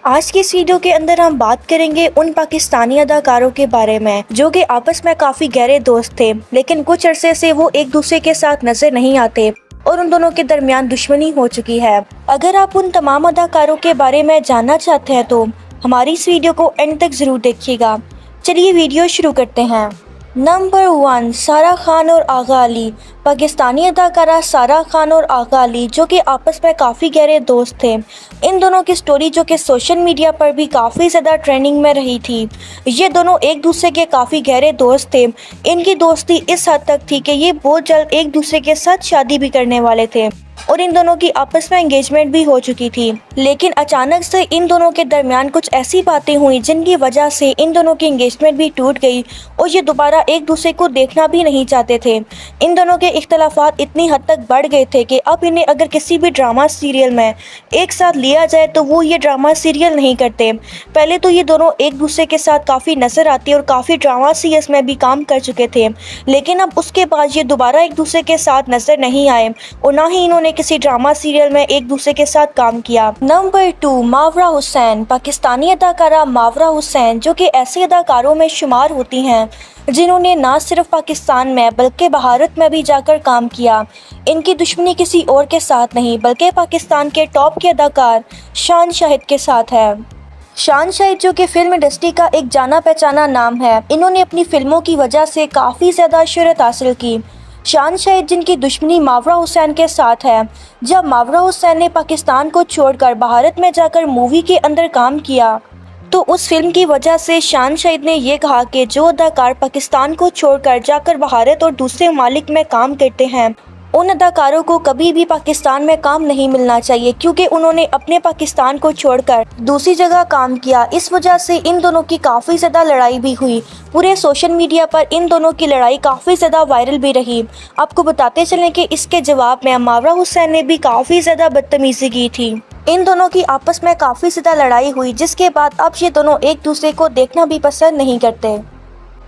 आज की इस वीडियो के अंदर हम बात करेंगे उन पाकिस्तानी अदाकारों के बारे में जो कि आपस में काफी गहरे दोस्त थे, लेकिन कुछ अरसे से वो एक दूसरे के साथ नजर नहीं आते और उन दोनों के दरमियान दुश्मनी हो चुकी है। अगर आप उन तमाम अदाकारों के बारे में जानना चाहते हैं तो हमारी इस वीडियो को एंड तक जरूर देखिएगा। चलिए वीडियो शुरू करते हैं। नंबर 1, सारा खान और आगा अली। पाकिस्तानी अदाकारा सारा खान और आगा अली जो कि आपस में काफ़ी गहरे दोस्त थे। इन दोनों की स्टोरी जो कि सोशल मीडिया पर भी काफ़ी ज़्यादा ट्रेंडिंग में रही थी। ये दोनों एक दूसरे के काफ़ी गहरे दोस्त थे। इनकी दोस्ती इस हद तक थी कि ये बहुत जल्द एक दूसरे के साथ शादी भी करने वाले थे और इन दोनों की आपस में एंगेजमेंट भी हो चुकी थी। लेकिन अचानक से इन दोनों के दरमियान कुछ ऐसी बातें हुई जिनकी वजह से इन दोनों की एंगेजमेंट भी टूट गई और ये दोबारा एक दूसरे को देखना भी नहीं चाहते थे। इन दोनों के इख्तलाफात इतनी हद तक बढ़ गए थे कि अब इन्हें अगर किसी भी ड्रामा सीरियल में एक साथ लिया जाए तो वो ये ड्रामा सीरियल नहीं करते। पहले तो ये दोनों एक दूसरे के साथ काफ़ी नजर आते और काफ़ी ड्रामा सीरियल्स में भी काम कर चुके थे, लेकिन अब उसके बाद ये दोबारा एक दूसरे के साथ नजर नहीं आए और ना ही इन्होंने किसी ड्रामा सीरियल में एक दूसरे के साथ काम किया। नंबर 2, मावरा हुसैन। पाकिस्तानी अदाकारा मावरा हुसैन जो कि ऐसे अदाकारों में शुमार होती हैं जिन्होंने ना सिर्फ पाकिस्तान में बल्कि भारत में भी जाकर काम किया। इनकी दुश्मनी किसी और के साथ नहीं बल्कि पाकिस्तान के टॉप के अदाकार शान शाहिद के साथ है। शान शाहिद जो कि फिल्म इंडस्ट्री का एक जाना पहचाना नाम है, इन्होंने अपनी फिल्मों की वजह से काफ़ी ज़्यादा शोहरत हासिल की। शान शाहिद जिनकी दुश्मनी मावरा हुसैन के साथ है। जब मावरा हुसैन ने पाकिस्तान को छोड़कर भारत में जाकर मूवी के अंदर काम किया तो उस फिल्म की वजह से शान शाहिद ने यह कहा कि जो अदाकार पाकिस्तान को छोड़कर जाकर भारत और दूसरे ममालिक में काम करते हैं उन अदाकारों को कभी भी पाकिस्तान में काम नहीं मिलना चाहिए, क्योंकि उन्होंने अपने पाकिस्तान को छोड़कर दूसरी जगह काम किया। इस वजह से इन दोनों की काफ़ी ज़्यादा लड़ाई भी हुई। पूरे सोशल मीडिया पर इन दोनों की लड़ाई काफ़ी ज़्यादा वायरल भी रही। आपको बताते चलें कि इसके जवाब में मावरा हुसैन ने भी काफ़ी ज़्यादा बदतमीज़ी की थी। इन दोनों की आपस में काफ़ी ज़्यादा लड़ाई हुई जिसके बाद अब ये दोनों एक दूसरे को देखना भी पसंद नहीं करते।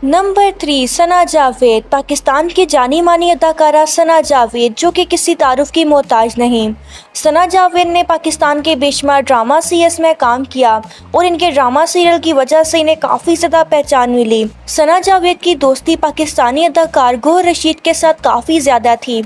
नंबर 3, सना जावेद। पाकिस्तान की जानी मानी अदाकारा सना जावेद जो कि किसी तारुफ की मोहताज नहीं। सना जावेद ने पाकिस्तान के बेशुमार ड्रामा सीरियल्स में काम किया और इनके ड्रामा सीरियल की वजह से इन्हें काफ़ी ज़्यादा पहचान मिली। सना जावेद की दोस्ती पाकिस्तानी अदाकार गौहर रशीद के साथ काफ़ी ज़्यादा थी।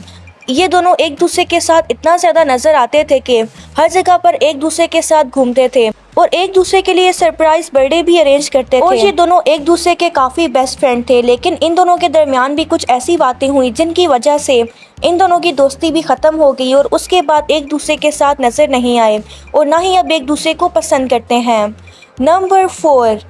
ये दोनों एक दूसरे के साथ इतना ज़्यादा नज़र आते थे कि हर जगह पर एक दूसरे के साथ घूमते थे और एक दूसरे के लिए सरप्राइज बर्थडे भी अरेंज करते थे और ये दोनों एक दूसरे के काफ़ी बेस्ट फ्रेंड थे। लेकिन इन दोनों के दरमियान भी कुछ ऐसी बातें हुई जिनकी वजह से इन दोनों की दोस्ती भी ख़त्म हो गई और उसके बाद एक दूसरे के साथ नज़र नहीं आए और ना ही अब एक दूसरे को पसंद करते हैं। नंबर 4,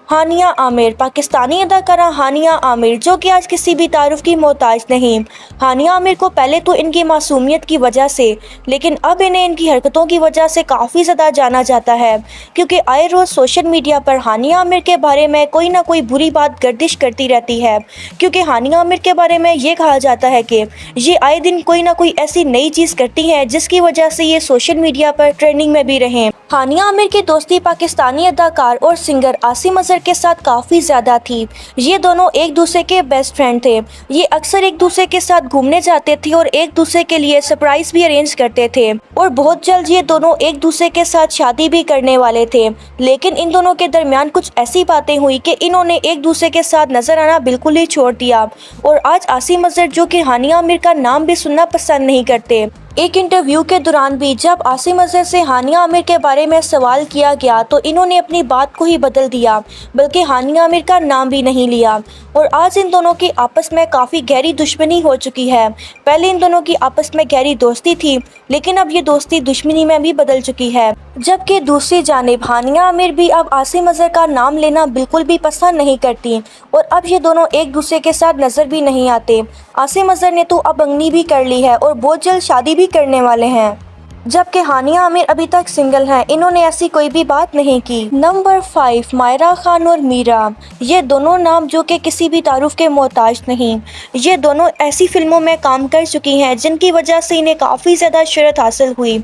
हानिया आमिर। पाकिस्तानी अदाकारा हानिया आमिर जो कि आज किसी भी तारुफ की मोहताज नहीं। हानिया आमिर को पहले तो इनकी मासूमियत की वजह से, लेकिन अब इन्हें इनकी हरकतों की वजह से काफ़ी ज़्यादा जाना जाता है, क्योंकि आए रोज़ सोशल मीडिया पर हानिया आमिर के बारे में कोई ना कोई बुरी बात गर्दिश करती रहती है। क्योंकि हानिया आमिर के बारे में ये कहा जाता है कि ये आए दिन कोई ना कोई ऐसी नई चीज़ करती हैं जिसकी वजह से ये सोशल मीडिया पर ट्रेंडिंग में भी रहें। हानिया आमिर की दोस्ती पाकिस्तानी अदाकार और सिंगर आसिम अजहर के साथ काफ़ी ज़्यादा थी। ये दोनों एक दूसरे के बेस्ट फ्रेंड थे। ये अक्सर एक दूसरे के साथ घूमने जाते थे और एक दूसरे के लिए सरप्राइज भी अरेंज करते थे और बहुत जल्द ये दोनों एक दूसरे के साथ शादी भी करने वाले थे। लेकिन इन दोनों के दरमियान कुछ ऐसी बातें हुई कि इन्होंने एक दूसरे के साथ नजर आना बिल्कुल ही छोड़ दिया और आज आसिम अजहर जो कि हानिया आमिर का नाम भी सुनना पसंद नहीं करते। एक इंटरव्यू के दौरान भी जब आसिम अजहर से हानिया आमिर के बारे में सवाल किया गया तो इन्होंने अपनी बात को ही बदल दिया, बल्कि हानिया आमिर का नाम भी नहीं लिया और आज इन दोनों की आपस में काफ़ी गहरी दुश्मनी हो चुकी है। पहले इन दोनों की आपस में गहरी दोस्ती थी, लेकिन अब ये दोस्ती दुश्मनी में भी बदल चुकी है। जबकि दूसरी जानिब हानिया आमिर भी अब आसिम अजहर का नाम लेना बिल्कुल भी पसंद नहीं करती और अब ये दोनों एक दूसरे के साथ नज़र भी नहीं आते। आसिम अजहर ने तो अब अंगनी भी कर ली है और बहुत जल्द शादी भी करने वाले हैं, जबकि हानिया आमिर अभी तक सिंगल हैं। इन्होंने ऐसी कोई भी बात नहीं की। नंबर 5, मायरा खान और मीरा। ये दोनों नाम जो कि किसी भी तारुफ के मोहताज नहीं। ये दोनों ऐसी फिल्मों में काम कर चुकी हैं जिनकी वजह से इन्हें काफ़ी ज़्यादा शोहरत हासिल हुई।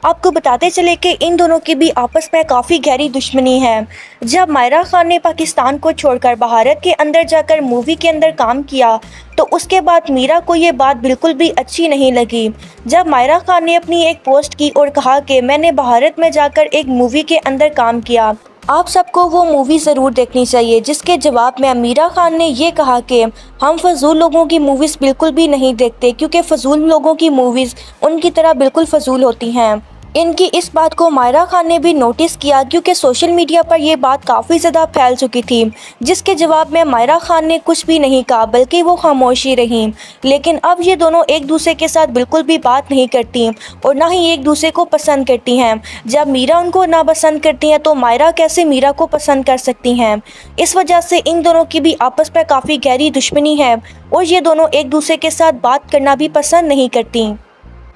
आपको बताते चले कि इन दोनों की भी आपस में काफ़ी गहरी दुश्मनी है। जब मायरा खान ने पाकिस्तान को छोड़कर भारत के अंदर जाकर मूवी के अंदर काम किया तो उसके बाद मीरा को ये बात बिल्कुल भी अच्छी नहीं लगी। जब मायरा खान ने अपनी एक पोस्ट की और कहा कि मैंने भारत में जाकर एक मूवी के अंदर काम किया, आप सबको वो मूवी ज़रूर देखनी चाहिए, जिसके जवाब में मीरा खान ने ये कहा कि हम फजूल लोगों की मूवीज़ बिल्कुल भी नहीं देखते, क्योंकि फजूल लोगों की मूवीज़ उनकी तरह बिल्कुल फजूल होती हैं। इनकी इस बात को मायरा खान ने भी नोटिस किया, क्योंकि सोशल मीडिया पर ये बात काफ़ी ज़्यादा फैल चुकी थी, जिसके जवाब में मायरा खान ने कुछ भी नहीं कहा, बल्कि वो खामोशी रही। लेकिन अब ये दोनों एक दूसरे के साथ बिल्कुल भी बात नहीं करती और ना ही एक दूसरे को पसंद करती हैं। जब मीरा उनको ना पसंद करती हैं तो मायरा कैसे मीरा को पसंद कर सकती हैं। इस वजह से इन दोनों की भी आपस में काफ़ी गहरी दुश्मनी है और ये दोनों एक दूसरे के साथ बात करना भी पसंद नहीं करती।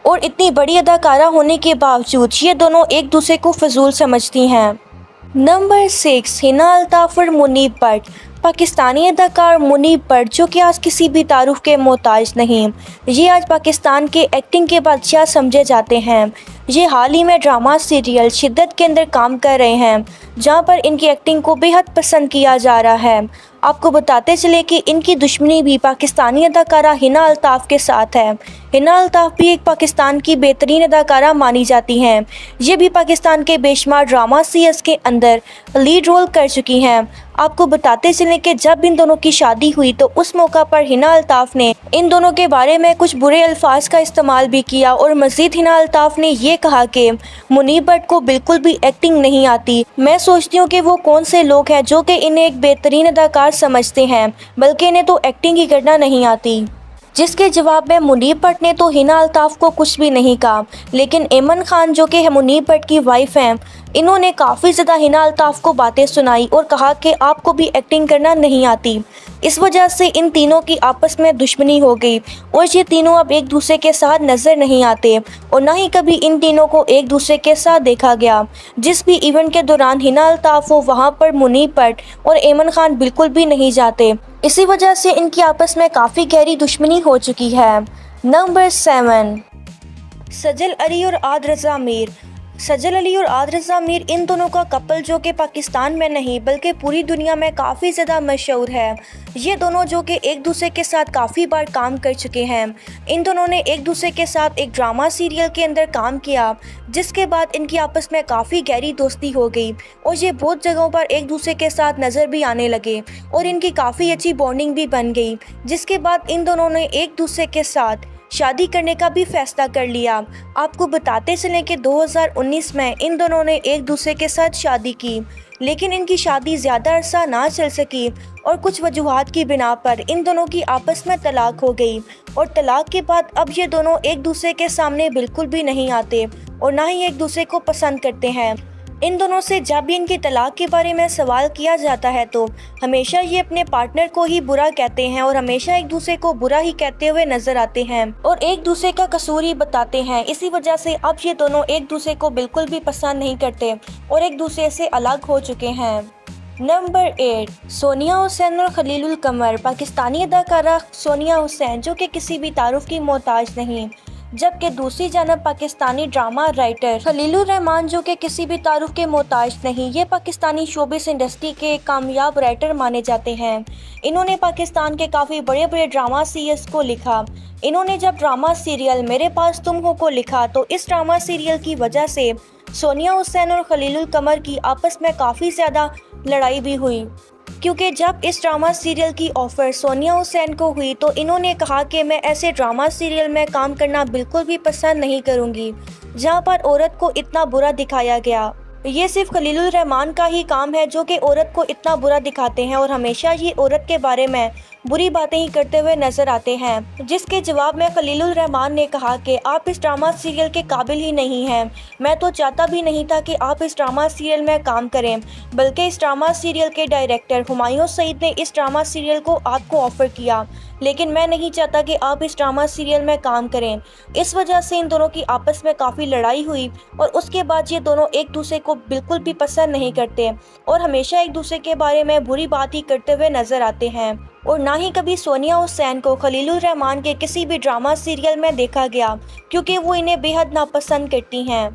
और इतनी बड़ी अदाकारा होने के बावजूद ये दोनों एक दूसरे को फजूल समझती हैं। नंबर 6, हिना अल्ताफ़ और मुनीब भट्ट। पाकिस्तानी अदाकार मुनीब भट्ट, जो कि आज किसी भी तारुफ के मोहताज नहीं, ये आज पाकिस्तान के एक्टिंग के बादशाह समझे जाते हैं। ये हाल ही में ड्रामा सीरियल शिद्दत के अंदर काम कर रहे हैं, जहां पर इनकी एक्टिंग को बेहद पसंद किया जा रहा है। आपको बताते चले कि इनकी दुश्मनी भी पाकिस्तानी अदाकारा हिना अल्ताफ़ के साथ है। हिना अल्ताफ़ भी एक पाकिस्तान की बेहतरीन अदाकारा मानी जाती हैं। ये भी पाकिस्तान के बेशुमार ड्रामा सीरीज़ के अंदर लीड रोल कर चुकी हैं। आपको बताते चलें कि जब इन दोनों की शादी हुई तो उस मौका पर हिना अल्ताफ़ ने इन दोनों के बारे में कुछ बुरे अल्फाज का इस्तेमाल भी किया और मज़ीद हिना अल्ताफ़ ने ये कहा कि मुनीब भट्ट को बिल्कुल भी एक्टिंग नहीं आती। मैं सोचती हूँ कि वो कौन से लोग हैं जो कि इन्हें एक बेहतरीन अदाकार समझते हैं, बल्कि इन्हें तो एक्टिंग ही करना नहीं आती। जिसके जवाब में मुनीब भट्ट ने तो हिना अल्ताफ़ को कुछ भी नहीं कहा, लेकिन ऐमन खान, जो कि मुनीब भट्ट की वाइफ हैं, इन्होंने काफ़ी ज़्यादा हिना अल्ताफ़ को बातें सुनाई और कहा कि आपको भी एक्टिंग करना नहीं आती। इस वजह से इन तीनों की आपस में दुश्मनी हो गई और ये तीनों अब एक दूसरे के साथ नज़र नहीं आते और ना ही कभी इन तीनों को एक दूसरे के साथ देखा गया। जिस भी इवेंट के दौरान हिना अल्ताफ़ हो, वहाँ पर मुनीब भट्ट और ऐमन खान बिल्कुल भी नहीं जाते। इसी वजह से इनकी आपस में काफ़ी गहरी दुश्मनी हो चुकी है। नंबर 7, सजल अली और आद रज़ा मीर। सजल अली और आद रज़ा मीर, इन दोनों का कपल जो कि पाकिस्तान में नहीं बल्कि पूरी दुनिया में काफ़ी ज़्यादा मशहूर है। ये दोनों जो कि एक दूसरे के साथ काफ़ी बार काम कर चुके हैं। इन दोनों ने एक दूसरे के साथ एक ड्रामा सीरियल के अंदर काम किया, जिसके बाद इनकी आपस में काफ़ी गहरी दोस्ती हो गई और ये बहुत जगहों पर एक दूसरे के साथ नज़र भी आने लगे और इनकी काफ़ी अच्छी बॉन्डिंग भी बन गई। जिसके बाद इन दोनों ने एक दूसरे के साथ शादी करने का भी फैसला कर लिया। आपको बताते चलें कि 2019 में इन दोनों ने एक दूसरे के साथ शादी की, लेकिन इनकी शादी ज़्यादा अरसा ना चल सकी और कुछ वजूहात की बिना पर इन दोनों की आपस में तलाक हो गई और तलाक के बाद अब ये दोनों एक दूसरे के सामने बिल्कुल भी नहीं आते और ना ही एक दूसरे को पसंद करते हैं। इन दोनों से जब भी इनकी तलाक के बारे में सवाल किया जाता है तो हमेशा ये अपने पार्टनर को ही बुरा कहते हैं और हमेशा एक दूसरे को बुरा ही कहते हुए नजर आते हैं और एक दूसरे का कसूर ही बताते हैं। इसी वजह से अब ये दोनों एक दूसरे को बिल्कुल भी पसंद नहीं करते और एक दूसरे से अलग हो चुके हैं। नंबर 8, सोनिया हुसैन और खलीलुल कमर। पाकिस्तानी अदाकारा सोनिया हुसैन, जो कि किसी भी तारुफ की मोहताज नहीं, जबकि दूसरी जानब पाकिस्तानी ड्रामा राइटर खलीलुर रहमान, जो कि किसी भी तारुफ के मोहताज नहीं, ये पाकिस्तानी शोबिस इंडस्ट्री के कामयाब राइटर माने जाते हैं। इन्होंने पाकिस्तान के काफ़ी बड़े बड़े ड्रामा सीरियल्स को लिखा। इन्होंने जब ड्रामा सीरियल मेरे पास तुम हो को लिखा तो इस ड्रामा सीरियल की वजह से सोनिया हुसैन और खलीलुल कमर की आपस में काफ़ी ज़्यादा लड़ाई भी हुई, क्योंकि जब इस ड्रामा सीरियल की ऑफ़र सोनिया हुसैन को हुई तो इन्होंने कहा कि मैं ऐसे ड्रामा सीरियल में काम करना बिल्कुल भी पसंद नहीं करूंगी जहां पर औरत को इतना बुरा दिखाया गया। ये सिर्फ खलीलुर रहमान का ही काम है जो कि औरत को इतना बुरा दिखाते हैं और हमेशा ये औरत के बारे में बुरी बातें ही करते हुए नजर आते हैं। जिसके जवाब में खलीलुर रहमान ने कहा कि आप इस ड्रामा सीरियल के काबिल ही नहीं हैं। मैं तो चाहता भी नहीं था कि आप इस ड्रामा सीरियल में काम करें, बल्कि इस ड्रामा सीरियल के डायरेक्टर हुमायूं सईद ने इस ड्रामा सीरियल को आपको ऑफ़र किया, लेकिन मैं नहीं चाहता कि आप इस ड्रामा सीरियल में काम करें। इस वजह से इन दोनों की आपस में काफ़ी लड़ाई हुई और उसके बाद ये दोनों एक दूसरे को बिल्कुल भी पसंद नहीं करते और हमेशा एक दूसरे के बारे में बुरी बात ही करते हुए नजर आते हैं और ना ही कभी सोनिया हुसैन को खलीलुर रहमान के किसी भी ड्रामा सीरियल में देखा गया, क्योंकि वो इन्हें बेहद नापसंद करती हैं।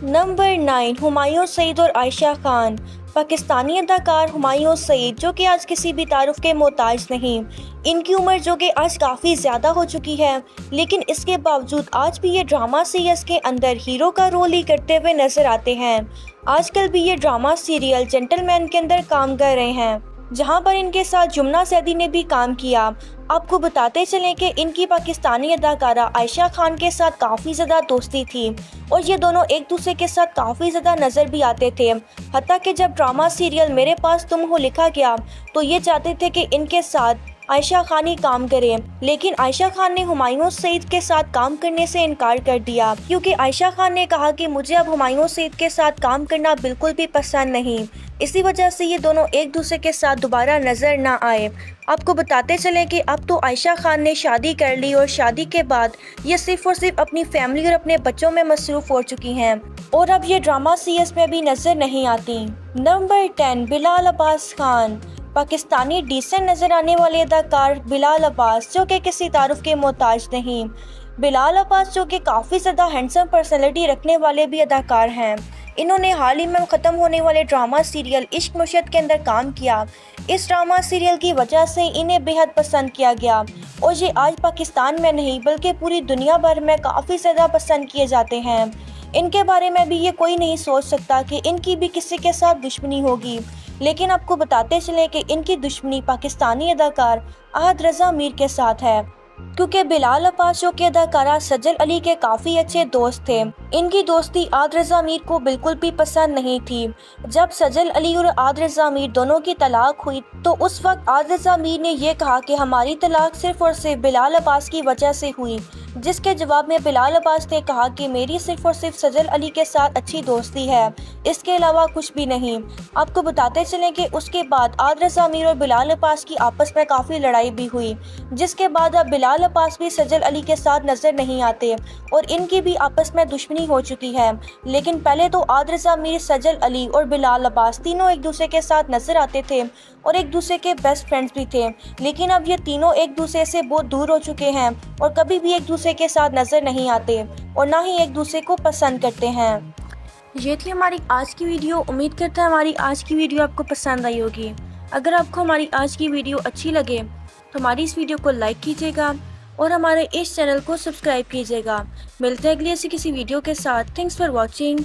नंबर 9, हुमायूं सईद और आयशा खान। पाकिस्तानी अदाकार हुमायूं सईद, जो कि आज किसी भी तारुफ के मोहताज नहीं। इनकी उम्र जो कि आज काफ़ी ज़्यादा हो चुकी है, लेकिन इसके बावजूद आज भी ये ड्रामा सीरियल्स के अंदर हीरो का रोल ही करते हुए नजर आते हैं। आजकल भी ये ड्रामा सीरियल जेंटलमैन के अंदर काम कर रहे हैं, जहां पर इनके साथ जुमना सैदी ने भी काम किया। आपको बताते चलें कि इनकी पाकिस्तानी अदाकारा आयशा खान के साथ काफ़ी ज़्यादा दोस्ती थी और ये दोनों एक दूसरे के साथ काफ़ी ज़्यादा नज़र भी आते थे। हत्ता कि जब ड्रामा सीरियल मेरे पास तुम हो लिखा गया तो ये चाहते थे कि इनके साथ आयशा खान ही काम करे, लेकिन आयशा खान ने हुमायूं सईद के साथ काम करने से इनकार कर दिया, क्योंकि आयशा खान ने कहा कि मुझे अब हुमायूं सईद के साथ काम करना बिल्कुल भी पसंद नहीं। इसी वजह से ये दोनों एक दूसरे के साथ दोबारा नजर ना आए। आपको बताते चलें कि अब तो आयशा खान ने शादी कर ली और शादी के बाद ये सिर्फ और सिर्फ अपनी फैमिली और अपने बच्चों में मसरूफ हो चुकी हैं और अब ये ड्रामा सीरियल्स में भी नजर नहीं आती। नंबर 10, बिलाल अब्बास खान। पाकिस्तानी डिसेंट नजर आने वाले अदाकार बिलाल अब्बास, जो कि किसी तारुफ के मोहताज नहीं। बिलाल अब्बास जो कि काफ़ी ज़्यादा हैंडसम पर्सनैलिटी रखने वाले भी अदाकार हैं। इन्होंने हाल ही में ख़त्म होने वाले ड्रामा सीरियल इश्क मुशत के अंदर काम किया। इस ड्रामा सीरियल की वजह से इन्हें बेहद पसंद किया गया और ये आज पाकिस्तान में नहीं बल्कि पूरी दुनिया भर में काफ़ी ज़्यादा पसंद किए जाते हैं। इनके बारे में भी ये कोई नहीं सोच सकता कि इनकी भी किसी के साथ दुश्मनी होगी, लेकिन आपको बताते चलें कि इनकी दुश्मनी पाकिस्तानी अदाकार अहद रज़ा मीर के साथ है, क्योंकि बिलाल अब्बास जो कि अदाकारा सजल अली के काफ़ी अच्छे दोस्त थे। इनकी दोस्ती आद रज़ा मीर को बिल्कुल भी पसंद नहीं थी। जब सजल अली और आद रज़ा मीर दोनों की तलाक हुई तो उस वक्त आद रज़ा मीर ने यह कहा कि हमारी तलाक सिर्फ और सिर्फ बिलाल अब्बास की वजह से हुई, जिसके जवाब में बिलाल अब्बास ने कहा कि मेरी सिर्फ और सिर्फ सजल अली के साथ अच्छी दोस्ती है, इसके अलावा कुछ भी नहीं। आपको बताते चलें कि उसके बाद आद रज़ा मीर और बिलाल अब्बास की आपस में काफ़ी लड़ाई भी हुई, जिसके बाद अब बिलाल अब्बास भी सजल अली के साथ नज़र नहीं आते और इनकी भी आपस में दुश्मनी हो चुकी है। लेकिन पहले तो आद रज़ा मीर, सजल अली और बिलाल अब्बास तीनों एक दूसरे के साथ नज़र आते थे और एक दूसरे के बेस्ट फ्रेंड्स भी थे, लेकिन अब ये तीनों एक दूसरे से बहुत दूर हो चुके हैं और कभी भी एक दूसरे के साथ नज़र नहीं आते और ना ही एक दूसरे को पसंद करते हैं। ये थी हमारी आज की वीडियो। उम्मीद करता है हमारी आज की वीडियो आपको पसंद आई होगी। अगर आपको हमारी आज की वीडियो अच्छी लगे तो हमारी इस वीडियो को लाइक कीजिएगा और हमारे इस चैनल को सब्सक्राइब कीजिएगा। मिलते हैं अगली ऐसी किसी वीडियो के साथ। Thanks for watching.